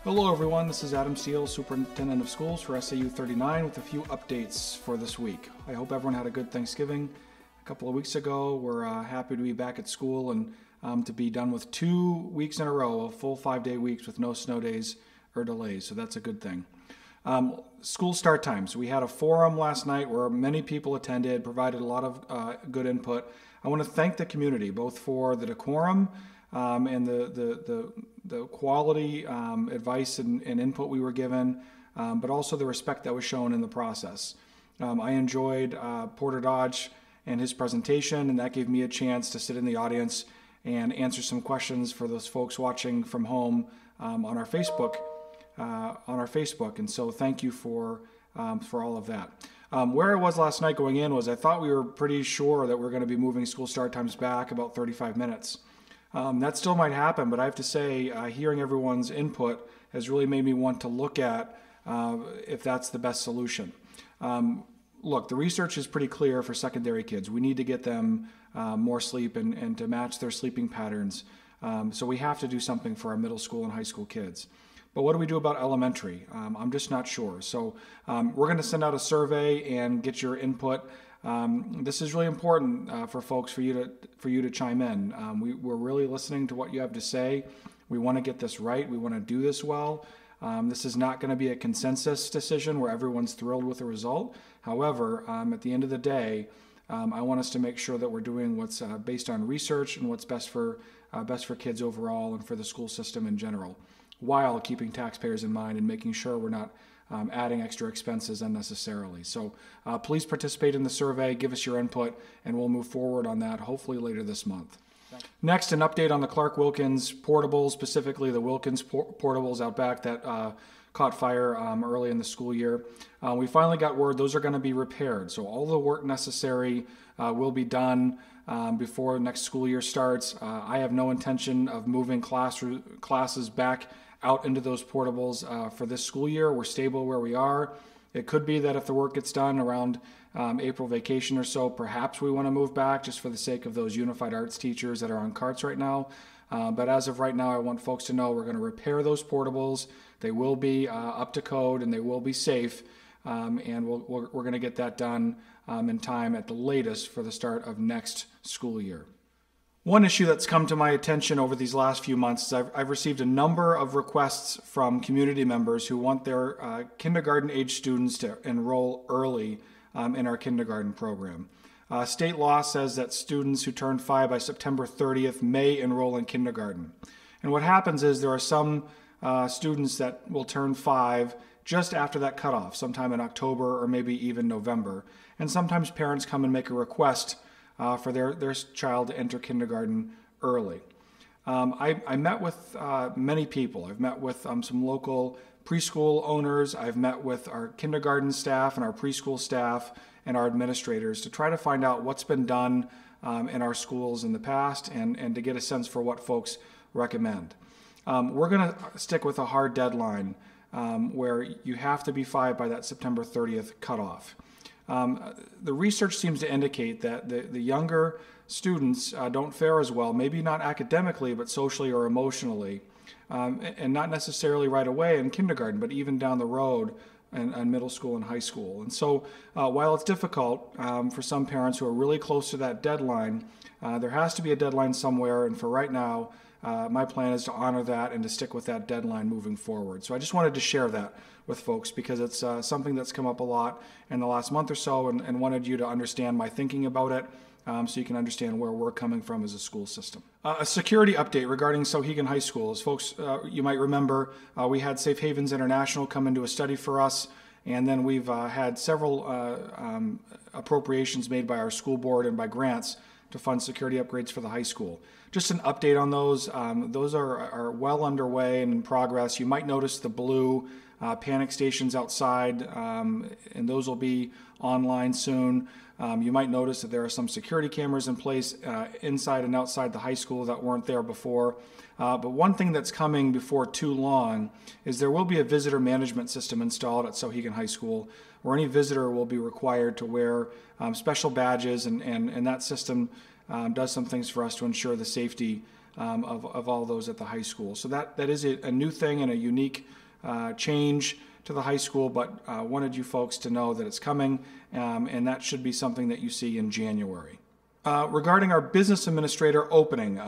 Hello everyone, this is Adam Steele, Superintendent of Schools for SAU 39 with a few updates for this week. I hope everyone had a good Thanksgiving a couple of weeks ago. We're happy to be back at school and to be done with 2 weeks in a row, a full 5-day weeks with no snow days or delays, so that's a good thing. School start times. We had a forum last night where many people attended, provided a lot of good input. I want to thank the community, both for the decorum and the quality advice and input we were given, but also the respect that was shown in the process. I enjoyed Porter Dodge and his presentation, and that gave me a chance to sit in the audience and answer some questions for those folks watching from home on our Facebook. And so thank you for all of that. Where I was last night going in was I thought we were pretty sure that we're going to be moving school start times back about 35 minutes. That still might happen, but I have to say, hearing everyone's input has really made me want to look at if that's the best solution. Look, the research is pretty clear for secondary kids. We need to get them more sleep and to match their sleeping patterns. So we have to do something for our middle school and high school kids. But what do we do about elementary? I'm just not sure. So we're going to send out a survey and get your input. This is really important for folks, for you to chime in. We're really listening to what you have to say. We want to get this right. We want to do this well. This is not going to be a consensus decision where everyone's thrilled with the result. However, at the end of the day, I want us to make sure that we're doing what's based on research and what's best for kids overall and for the school system in general, while keeping taxpayers in mind and making sure we're not adding extra expenses unnecessarily. So please participate in the survey, give us your input, and we'll move forward on that hopefully later this month. Next, an update on the Clark-Wilkins portables, specifically the Wilkins portables out back that caught fire early in the school year. We finally got word those are going to be repaired. So all the work necessary will be done before next school year starts. I have no intention of moving classes back out into those portables for this school year. We're stable where we are. It could be that if the work gets done around April vacation or so, perhaps we want to move back just for the sake of those unified arts teachers that are on carts right now. But as of right now, I want folks to know we're going to repair those portables. They will be up to code and they will be safe. And we're going to get that done in time at the latest for the start of next school year. One issue that's come to my attention over these last few months is I've received a number of requests from community members who want their kindergarten age students to enroll early in our kindergarten program. State law says that students who turn 5 by September 30th may enroll in kindergarten. And what happens is there are some students that will turn 5 just after that cutoff, sometime in October or maybe even November. And sometimes parents come and make a request for their child to enter kindergarten early. I met with many people. I've met with some local preschool owners. I've met with our kindergarten staff and our preschool staff and our administrators to try to find out what's been done in our schools in the past and to get a sense for what folks recommend. We're going to stick with a hard deadline where you have to be 5 by that September 30th cutoff. The research seems to indicate that the younger students don't fare as well, maybe not academically, but socially or emotionally, and not necessarily right away in kindergarten, but even down the road in middle school and high school. And so while it's difficult for some parents who are really close to that deadline, there has to be a deadline somewhere, and for right now, my plan is to honor that and to stick with that deadline moving forward. So I just wanted to share that with folks because it's something that's come up a lot in the last month or so and wanted you to understand my thinking about it so you can understand where we're coming from as a school system. A security update regarding Souhegan High School. As folks, you might remember, we had Safe Havens International come into a study for us, and then we've had several appropriations made by our school board and by grants to fund security upgrades for the high school. Just an update on those. Those are well underway and in progress. You might notice the blue panic stations outside, and those will be online soon. You might notice that there are some security cameras in place inside and outside the high school that weren't there before. But one thing that's coming before too long is there will be a visitor management system installed at Souhegan High School where any visitor will be required to wear special badges, and that system does some things for us to ensure the safety of all those at the high school. So that is a new thing and a unique change to the high school, but wanted you folks to know that it's coming, and that should be something that you see in January. Regarding our business administrator opening,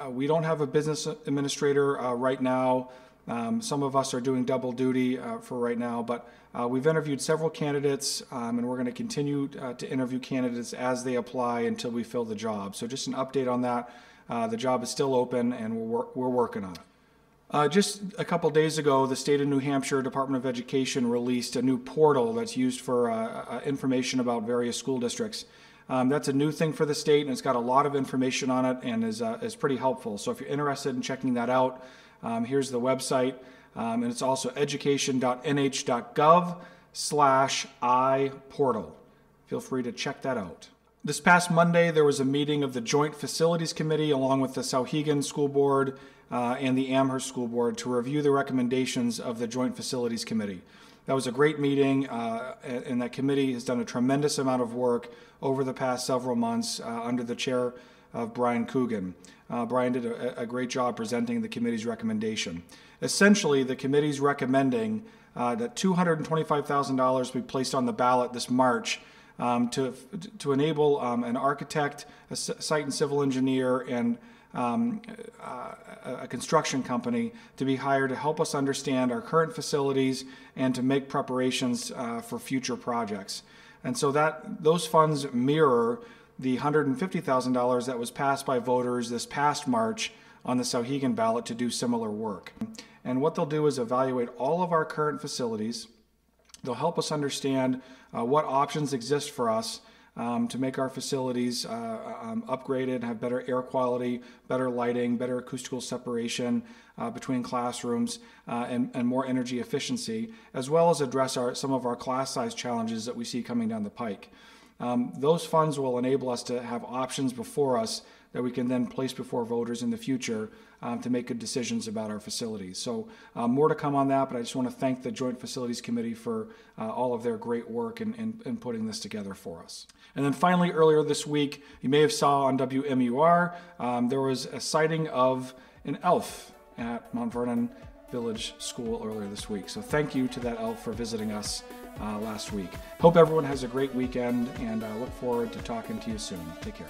we don't have a business administrator right now. Some of us are doing double duty for right now, but we've interviewed several candidates, and we're going to continue to interview candidates as they apply until we fill the job. So just an update on that. The job is still open, and we're working on it. Just a couple days ago, the state of New Hampshire Department of Education released a new portal that's used for information about various school districts. That's a new thing for the state, and it's got a lot of information on it and is pretty helpful. So if you're interested in checking that out, here's the website, and it's also education.nh.gov/iportal. Feel free to check that out. This past Monday, there was a meeting of the Joint Facilities Committee along with the Sauhegan School Board and the Amherst School Board to review the recommendations of the Joint Facilities Committee. That was a great meeting, and that committee has done a tremendous amount of work over the past several months under the chair of Brian Coogan. Brian did a great job presenting the committee's recommendation. Essentially, the committee's recommending that $225,000 be placed on the ballot this March to enable an architect, a site and civil engineer, and a construction company to be hired to help us understand our current facilities and to make preparations for future projects. And so those funds mirror the $150,000 that was passed by voters this past March on the Sauhegan ballot to do similar work. And what they'll do is evaluate all of our current facilities. They'll help us understand what options exist for us to make our facilities upgraded, have better air quality, better lighting, better acoustical separation between classrooms, and more energy efficiency, as well as address some of our class size challenges that we see coming down the pike. Those funds will enable us to have options before us that we can then place before voters in the future to make good decisions about our facilities. So more to come on that, but I just want to thank the Joint Facilities Committee for all of their great work in putting this together for us. And then finally, earlier this week, you may have saw on WMUR, there was a sighting of an elf at Mount Vernon Village School earlier this week. So thank you to that elf for visiting us last week. Hope everyone has a great weekend, and look forward to talking to you soon. Take care.